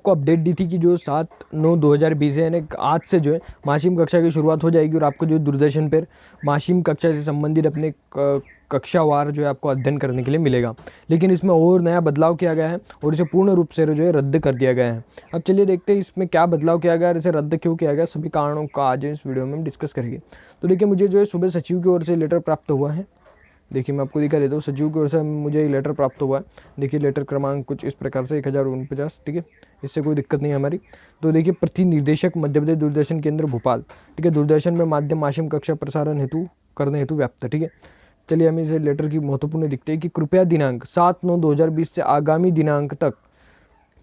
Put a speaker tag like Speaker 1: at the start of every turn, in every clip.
Speaker 1: आपको अपडेट दी थी कि जो 7/9/2020 है, यानी आज से जो है माशिम कक्षा की शुरुआत हो जाएगी और आपको जो दूरदर्शन पर माशिम कक्षा से संबंधित अपने कक्षावार जो है आपको अध्ययन करने के लिए मिलेगा। लेकिन इसमें और नया बदलाव किया गया है और इसे पूर्ण रूप से जो है रद्द कर दिया गया है। अब चलिए देखते हैं इसमें क्या बदलाव किया गया और इसे रद्द क्यों किया गया, सभी कारणों का आज इस वीडियो में हम डिस्कस करेंगे। तो देखिए, मुझे जो है सुबह सचिव की ओर से लेटर प्राप्त हुआ है। देखिए, मैं आपको दिखा देता हूँ, सचिव की ओर से मुझे लेटर प्राप्त हुआ है। देखिए, लेटर क्रमांक कुछ इस प्रकार से 1049, ठीक है, इससे कोई दिक्कत नहीं है हमारी। तो देखिए, प्रति निर्देशक मध्य प्रदेश दूरदर्शन केंद्र भोपाल, ठीक है, दूरदर्शन में माध्यम माशिम कक्षा प्रसारण हेतु करने हेतु व्याप्त, ठीक है। चलिए, हम इसे लेटर की महत्वपूर्ण दिखते हैं कि कृपया दिनांक 7/9/2020 से आगामी दिनांक तक,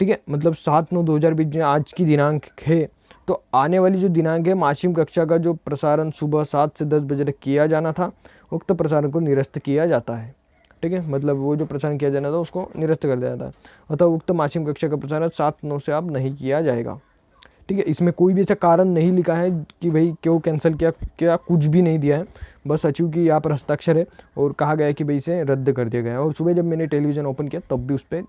Speaker 1: ठीक है, मतलब 7/9/2020 जो आज की दिनांक है, तो आने वाली जो दिनांक है माशिम कक्षा का जो प्रसारण सुबह 7 से 10 बजे तक किया जाना था, उक्त प्रसारण को निरस्त किया जाता है। ठीक है, मतलब वो जो प्रसारण किया जाना था उसको निरस्त कर दिया जाता है, अतः उक्त माशिम कक्षा का प्रसारण 7/9 से अब नहीं किया जाएगा। ठीक है, इसमें कोई भी ऐसा कारण नहीं लिखा है कि भाई क्यों कैंसिल किया, क्या कुछ भी नहीं दिया है, बस सचिव की यहाँ पर हस्ताक्षर है और कहा गया है कि भाई इसे रद्द कर दिया गया है। और सुबह जब मैंने टेलीविज़न ओपन किया तब भी उस पर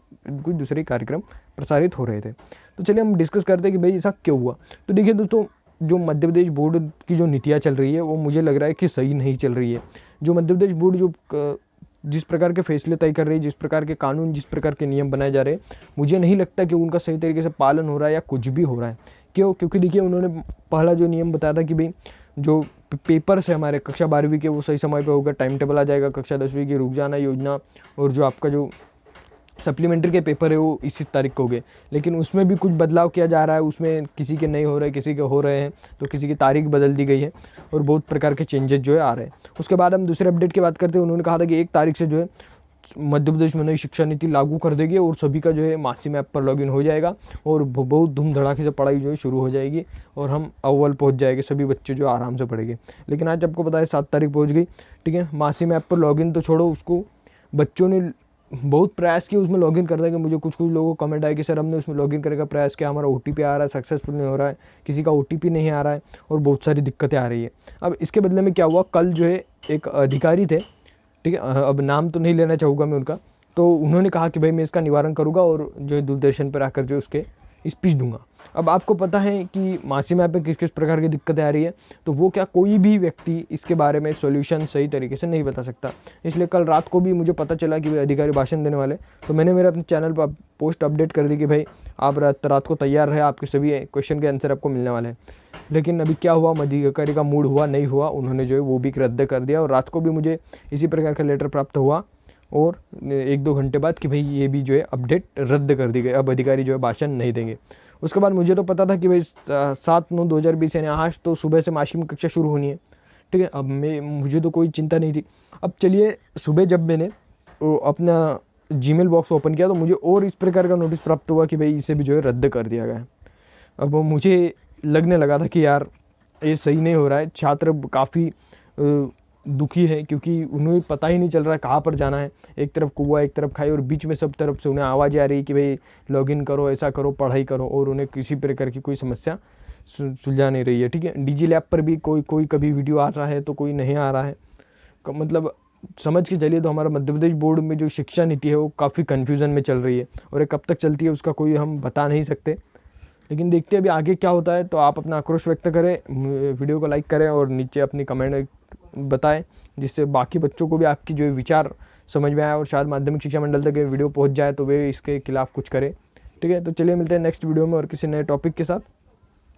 Speaker 1: कुछ दूसरे कार्यक्रम प्रसारित हो रहे थे। तो चलिए हम डिस्कस करते हैं कि भाई ऐसा क्यों हुआ। तो देखिए दोस्तों, जो मध्य प्रदेश बोर्ड की जो नीतियाँ चल रही है वो मुझे लग रहा है कि सही नहीं चल रही है। जो मध्य प्रदेश बोर्ड जो जिस प्रकार के फैसले तय कर रही है, जिस प्रकार के कानून, जिस प्रकार के नियम बनाए जा रहे हैं, मुझे नहीं लगता कि उनका सही तरीके से पालन हो रहा है या कुछ भी हो रहा है। क्यों? क्योंकि देखिए, उन्होंने पहला जो नियम बताया था कि भाई जो पेपर्स है हमारे कक्षा 12वीं के वो सही समय पे होगा, टाइम टेबल आ जाएगा, कक्षा 10वीं की रुक जाना योजना और जो आपका जो सप्लीमेंट्री के पेपर है वो इसी तारीख को हो गए। लेकिन उसमें भी कुछ बदलाव किया जा रहा है, उसमें किसी के नहीं हो रहे, किसी के हो रहे हैं, तो किसी की तारीख बदल दी गई है और बहुत प्रकार के चेंजेस जो है आ रहे हैं। उसके बाद हम दूसरे अपडेट की बात करते हैं। उन्होंने कहा था कि 1 तारीख से जो है मध्य प्रदेश में नई शिक्षा नीति लागू कर देगी और सभी का जो है मासिम ऐप पर लॉगिन हो जाएगा और बहुत धूम धड़ाके से पढ़ाई जो है शुरू हो जाएगी और हम अव्वल पहुंच जाएंगे, सभी बच्चे जो आराम से पढ़ेंगे। लेकिन आज आपको पता है 7 तारीख पहुंच गई, ठीक है। मासिम ऐप पर लॉगिन तो छोड़ो, उसको बच्चों ने बहुत प्रयास किया उसमें लॉगिन करने के। मुझे कुछ लोगों को कमेंट आए कि सर हमने उसमें लॉगिन करने का प्रयास किया, हमारा OTP आ रहा है, सक्सेसफुल नहीं हो रहा है, किसी का OTP नहीं आ रहा है और बहुत सारी दिक्कतें आ रही है। अब इसके बदले में क्या हुआ, कल जो है एक अधिकारी थे, ठीक है, अब नाम तो नहीं लेना चाहूँगा मैं उनका, तो उन्होंने कहा कि भाई मैं इसका निवारण करूँगा और जो है दूरदर्शन पर आकर जो उसके स्पीच दूंगा। अब आपको पता है कि मासिम ऐप पे किस किस प्रकार की दिक्कतें आ रही है, तो वो क्या कोई भी व्यक्ति इसके बारे में सॉल्यूशन सही तरीके से नहीं बता सकता। इसलिए कल रात को भी मुझे पता चला कि भाई अधिकारी भाषण देने वाले, तो मैंने मेरे अपने चैनल पर पोस्ट अपडेट कर दी कि भाई आप रात को तैयार रहे, आपके सभी क्वेश्चन के आंसर आपको मिलने वाले हैं। लेकिन अभी क्या हुआ, अधिकारी का मूड हुआ नहीं हुआ, उन्होंने जो है वो भी रद्द कर दिया और रात को भी मुझे इसी प्रकार का लेटर प्राप्त हुआ और 1-2 घंटे बाद कि भाई ये भी जो है अपडेट रद्द कर दी गई, अब अधिकारी जो है भाषण नहीं देंगे। उसके बाद मुझे तो पता था कि भाई 7/9/2020 यानी आज तो सुबह से माशिम कक्षा शुरू होनी है, ठीक है। अब मुझे तो कोई चिंता नहीं थी। अब चलिए, सुबह जब मैंने अपना जीमेल बॉक्स ओपन किया तो मुझे और इस प्रकार का नोटिस प्राप्त हुआ कि भाई इसे भी जो है रद्द कर दिया गया है। अब मुझे लगने लगा था कि यार ये सही नहीं हो रहा है। छात्र काफ़ी दुखी है क्योंकि उन्हें पता ही नहीं चल रहा है कहाँ पर जाना है। एक तरफ कुआं, एक तरफ खाई और बीच में सब तरफ से उन्हें आवाज़ें आ रही है कि भाई लॉगिन करो, ऐसा करो, पढ़ाई करो, और उन्हें किसी प्रकार की कोई समस्या सुलझा नहीं रही है, ठीक है। डिजी लैब पर भी कोई कभी वीडियो आ रहा है तो कोई नहीं आ रहा है। मतलब समझ के चलिए तो हमारा मध्य प्रदेश बोर्ड में जो शिक्षा नीति है वो काफ़ी कन्फ्यूज़न में चल रही है और ये कब तक चलती है उसका कोई हम बता नहीं सकते। लेकिन देखते हैं अभी आगे क्या होता है। तो आप अपना आक्रोश व्यक्त करें, वीडियो को लाइक करें और नीचे अपनी कमेंट बताएं, जिससे बाकी बच्चों को भी आपकी जो विचार समझ में आए और शायद माध्यमिक शिक्षा मंडल तक ये वीडियो पहुंच जाए तो वे इसके खिलाफ कुछ करें, ठीक है। तो चलिए मिलते हैं नेक्स्ट वीडियो में और किसी नए टॉपिक के साथ।